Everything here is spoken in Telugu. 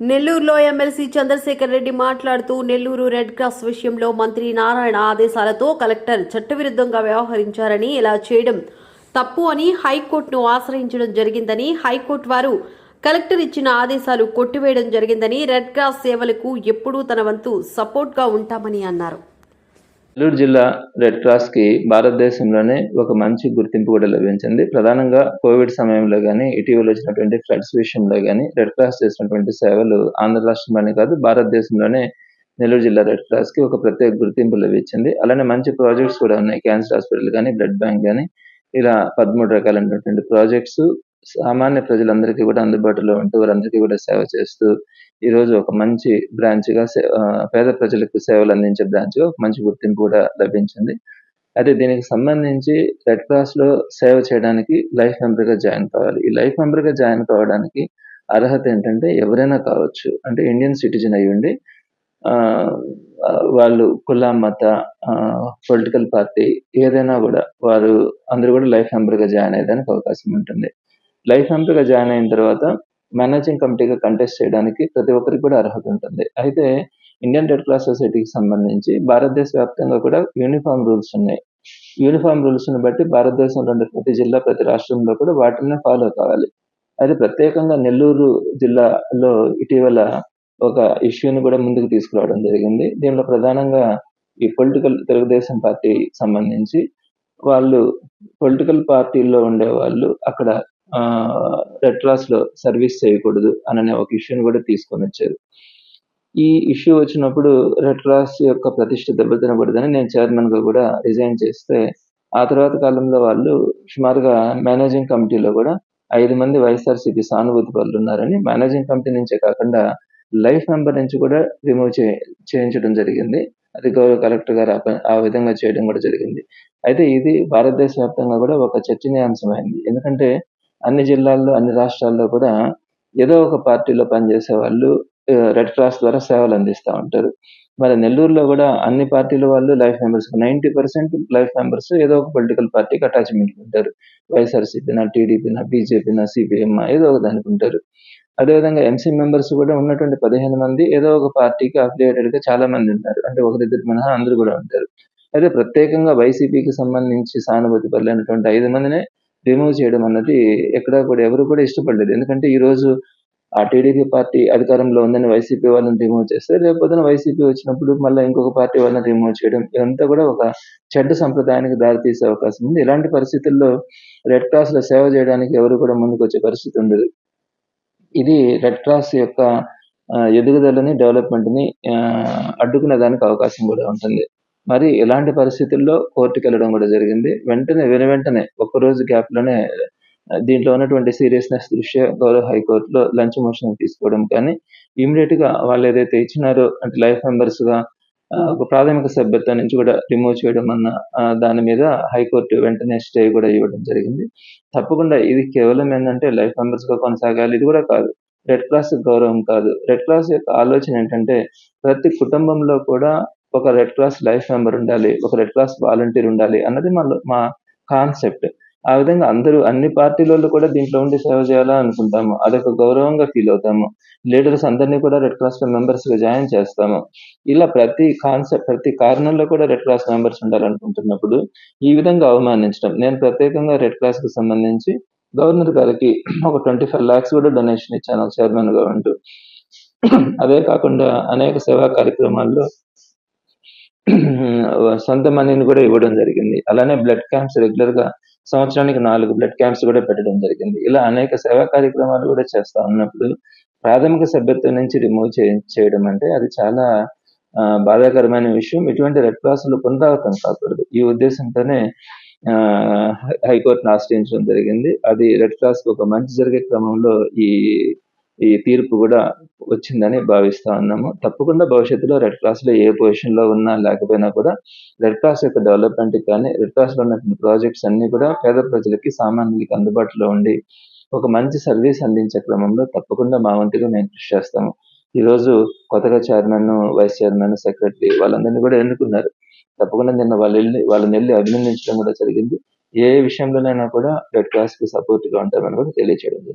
నెల్లూరులో ఎమ్మెల్సీ చంద్రశేఖర్ రెడ్డి మాట్లాడుతూ నెల్లూరు రెడ్ క్రాస్ విషయంలో మంత్రి నారాయణ ఆదేశాలతో కలెక్టర్ చట్టవిరుద్ధంగా వ్యవహరించారని ఇలా చేయడం తప్పు అని హైకోర్టును ఆశ్రయించడం జరిగిందని, హైకోర్టు వారు కలెక్టర్ ఇచ్చిన ఆదేశాలు కొట్టివేయడం జరిగిందని, రెడ్ క్రాస్ సేవలకు ఎప్పుడూ తన వంతు సపోర్ట్గా ఉంటామని అన్నారు. నెల్లూరు జిల్లా రెడ్ క్రాస్ కి భారతదేశంలోనే ఒక మంచి గుర్తింపు కూడా లభించింది. ప్రధానంగా కోవిడ్ సమయంలో కానీ, ఇటీవల వచ్చినటువంటి ఫ్లడ్స్ విషయంలో కానీ రెడ్ క్రాస్ చేసినటువంటి సేవలు ఆంధ్ర రాష్ట్రంలోనే కాదు భారతదేశంలోనే నెల్లూరు జిల్లా రెడ్ క్రాస్ కి ఒక ప్రత్యేక గుర్తింపు లభించింది. అలానే మంచి ప్రాజెక్ట్స్ కూడా ఉన్నాయి. క్యాన్సర్ హాస్పిటల్ కానీ, బ్లడ్ బ్యాంక్ కానీ, ఇలా 13 రకాలైనటువంటి ప్రాజెక్ట్స్ సామాన్య ప్రజలందరికీ కూడా అందుబాటులో ఉంటూ వారందరికీ కూడా సేవ చేస్తూ ఈరోజు ఒక మంచి బ్రాంచ్గా పేద ప్రజలకు సేవలు అందించే బ్రాంచ్గా ఒక మంచి గుర్తింపు కూడా లభించింది. అయితే దీనికి సంబంధించి రెడ్ క్రాస్లో సేవ చేయడానికి లైఫ్ మెంబర్గా జాయిన్ కావాలి. ఈ లైఫ్ మెంబర్గా జాయిన్ కావడానికి అర్హత ఏంటంటే ఎవరైనా కావచ్చు. అంటే ఇండియన్ సిటిజన్ అయి ఉండి వాళ్ళు కుల, మత, పొలిటికల్ పార్టీ ఏదైనా కూడా వారు అందరూ కూడా లైఫ్ మెంబర్గా జాయిన్ అయ్యేదానికి అవకాశం ఉంటుంది. లైఫ్ మెంబర్గా జాయిన్ అయిన తర్వాత మేనేజింగ్ కమిటీగా కంటెస్ట్ చేయడానికి ప్రతి ఒక్కరికి కూడా అర్హత ఉంటుంది. అయితే ఇండియన్ రెడ్ క్రాస్ సొసైటీకి సంబంధించి భారతదేశ వ్యాప్తంగా కూడా యూనిఫామ్ రూల్స్ ఉన్నాయి. యూనిఫామ్ రూల్స్ని బట్టి భారతదేశంలో ప్రతి జిల్లా, ప్రతి రాష్ట్రంలో కూడా వాటిని ఫాలో కావాలి. అయితే ప్రత్యేకంగా నెల్లూరు జిల్లాలో ఇటీవల ఒక ఇష్యూని కూడా ముందుకు తీసుకురావడం జరిగింది. దీనిలో ప్రధానంగా ఈ తెలుగుదేశం పార్టీ సంబంధించి వాళ్ళు పొలిటికల్ పార్టీల్లో ఉండేవాళ్ళు అక్కడ రెడ్ క్రాస్లో సర్వీస్ చేయకూడదు అనే ఒక ఇష్యూని కూడా తీసుకొని వచ్చారు. ఈ ఇష్యూ వచ్చినప్పుడు రెడ్ క్రాస్ యొక్క ప్రతిష్ట దెబ్బతినకూడదని నేను చైర్మన్గా కూడా రిజైన్ చేస్తే, ఆ తర్వాత కాలంలో వాళ్ళు సుమారుగా మేనేజింగ్ కమిటీలో కూడా 5 మంది వైఎస్ఆర్సీపీ సానుభూతి పరులు ఉన్నారని మేనేజింగ్ కమిటీ నుంచే కాకుండా లైఫ్ మెంబర్ నుంచి కూడా రిమూవ్ చేయించడం జరిగింది. అది గౌరవ కలెక్టర్ గారు ఆ విధంగా చేయడం కూడా జరిగింది. అయితే ఇది భారతదేశ వ్యాప్తంగా కూడా ఒక చర్చనీయాంశమైంది. ఎందుకంటే అన్ని జిల్లాల్లో, అన్ని రాష్ట్రాల్లో కూడా ఏదో ఒక పార్టీలో పనిచేసే వాళ్ళు రెడ్ క్రాస్ ద్వారా సేవలు అందిస్తూ ఉంటారు. మరి నెల్లూరులో కూడా అన్ని పార్టీల వాళ్ళు లైఫ్ మెంబర్స్ 90% లైఫ్ మెంబర్స్ ఏదో ఒక పొలిటికల్ పార్టీకి అటాచ్మెంట్ ఉంటారు. వైఎస్ఆర్సీపీనా, టీడీపీనా, బీజేపీనా, సిపిఎం ఏదో ఒక దానికి ఉంటారు. అదేవిధంగా ఎంసీ మెంబర్స్ కూడా ఉన్నటువంటి 15 మంది ఏదో ఒక పార్టీకి అఫిలియేటెడ్గా చాలా మంది ఉన్నారు. అంటే ఒకరిద్దరు మినహా అందరూ కూడా ఉంటారు. అయితే ప్రత్యేకంగా వైసీపీకి సంబంధించి సానుభూతి పరులైనటువంటి 5 మందినే రిమూవ్ చేయడం అన్నది ఎక్కడా కూడా ఎవరు కూడా ఇష్టపడలేదు. ఎందుకంటే ఈరోజు ఆ టీడీపీ పార్టీ అధికారంలో ఉందని వైసీపీ వాళ్ళని రిమూవ్ చేస్తే, రేపొద్దున వైసీపీ వచ్చినప్పుడు మళ్ళీ ఇంకొక పార్టీ వాళ్ళని రిమూవ్ చేయడం ఇదంతా కూడా ఒక చెడ్డ సంప్రదాయానికి దారితీసే అవకాశం ఉంది. ఇలాంటి పరిస్థితుల్లో రెడ్ క్రాస్లో సేవ చేయడానికి ఎవరు కూడా ముందుకు వచ్చే పరిస్థితి ఉండదు. ఇది రెడ్ క్రాస్ యొక్క ఎదుగుదలని, డెవలప్మెంట్ని అడ్డుకునే దానికి అవకాశం కూడా ఉంటుంది. మరి ఇలాంటి పరిస్థితుల్లో కోర్టుకి వెళ్ళడం కూడా జరిగింది. వెంటనే ఒక్కరోజు గ్యాప్లోనే దీంట్లో ఉన్నటువంటి సీరియస్నెస్ దృష్ట్యా గౌరవ హైకోర్టులో లంచ్ మోషన్ తీసుకోవడం కానీ, ఇమీడియట్గా వాళ్ళు ఏదైతే ఇచ్చినారో అంటే లైఫ్ మెంబర్స్గా ఒక ప్రాథమిక సభ్యత్వం నుంచి కూడా రిమూవ్ చేయడం అన్న దాని మీద హైకోర్టు వెంటనే స్టే కూడా ఇవ్వడం జరిగింది. తప్పకుండా ఇది కేవలం ఏంటంటే లైఫ్ మెంబర్స్గా కొనసాగాలి ఇది కూడా కాదు. రెడ్ క్రాస్ గౌరవం కాదు. రెడ్ క్రాస్ యొక్క ఆలోచన ఏంటంటే ప్రతి కుటుంబంలో కూడా ఒక రెడ్ క్రాస్ లైఫ్ మెంబర్ ఉండాలి, ఒక రెడ్ క్రాస్ వాలంటీర్ ఉండాలి అన్నది మా కాన్సెప్ట్. ఆ విధంగా అందరూ అన్ని పార్టీలలో కూడా దీంట్లో ఉండి సేవ చేయాలని అనుకుంటాము. అదొక గౌరవంగా ఫీల్ అవుతాము. లీడర్స్ అందరినీ కూడా రెడ్ క్రాస్ మెంబర్స్గా జాయిన్ చేస్తాము. ఇలా ప్రతి కారణంలో కూడా రెడ్ క్రాస్ మెంబర్స్ ఉండాలనుకుంటున్నప్పుడు ఈ విధంగా అవమానించడం, నేను ప్రత్యేకంగా రెడ్ క్రాస్కి సంబంధించి గవర్నర్ గారికి ఒక 25 lakhs కూడా డొనేషన్ ఇచ్చాను చైర్మన్గా ఉంటూ. అదే కాకుండా అనేక సేవా కార్యక్రమాల్లో సొంత మనీని కూడా ఇవ్వడం జరిగింది. అలానే బ్లడ్ క్యాంప్స్ రెగ్యులర్గా సంవత్సరానికి 4 బ్లడ్ క్యాంప్స్ కూడా పెట్టడం జరిగింది. ఇలా అనేక సేవా కార్యక్రమాలు కూడా చేస్తా ఉన్నప్పుడు ప్రాథమిక సభ్యత్వం నుంచి రిమూవ్ చేయడం అంటే అది చాలా బాధాకరమైన విషయం. ఇటువంటి రెడ్ క్రాస్లు పునరావృతం కాకూడదు. ఈ ఉద్దేశంతోనే హైకోర్టును ఆశ్రయించడం జరిగింది. అది రెడ్ క్రాస్కి ఒక మంచి జరిగే క్రమంలో ఈ తీర్పు కూడా వచ్చిందని భావిస్తా ఉన్నాము. తప్పకుండా భవిష్యత్తులో రెడ్ క్రాస్లో ఏ పొజిషన్లో ఉన్నా లేకపోయినా కూడా రెడ్ క్రాస్ యొక్క డెవలప్మెంట్కి కానీ రెడ్ క్రాస్లో ఉన్నటువంటి ప్రాజెక్ట్స్ అన్నీ కూడా పేద ప్రజలకి, సామాన్యులకి అందుబాటులో ఉండి ఒక మంచి సర్వీస్ అందించే క్రమంలో తప్పకుండా మా వంతుగా మేము కృషి చేస్తాము. ఈరోజు కొత్తగా చైర్మన్, వైస్ చైర్మన్, సెక్రటరీ వాళ్ళందరినీ కూడా ఎన్నుకున్నారు. తప్పకుండా నిన్న వాళ్ళని వెళ్ళి అభినందించడం కూడా జరిగింది. ఏ విషయంలోనైనా కూడా రెడ్ క్రాస్కి సపోర్ట్గా ఉంటామని కూడా తెలియచేయడం జరిగింది.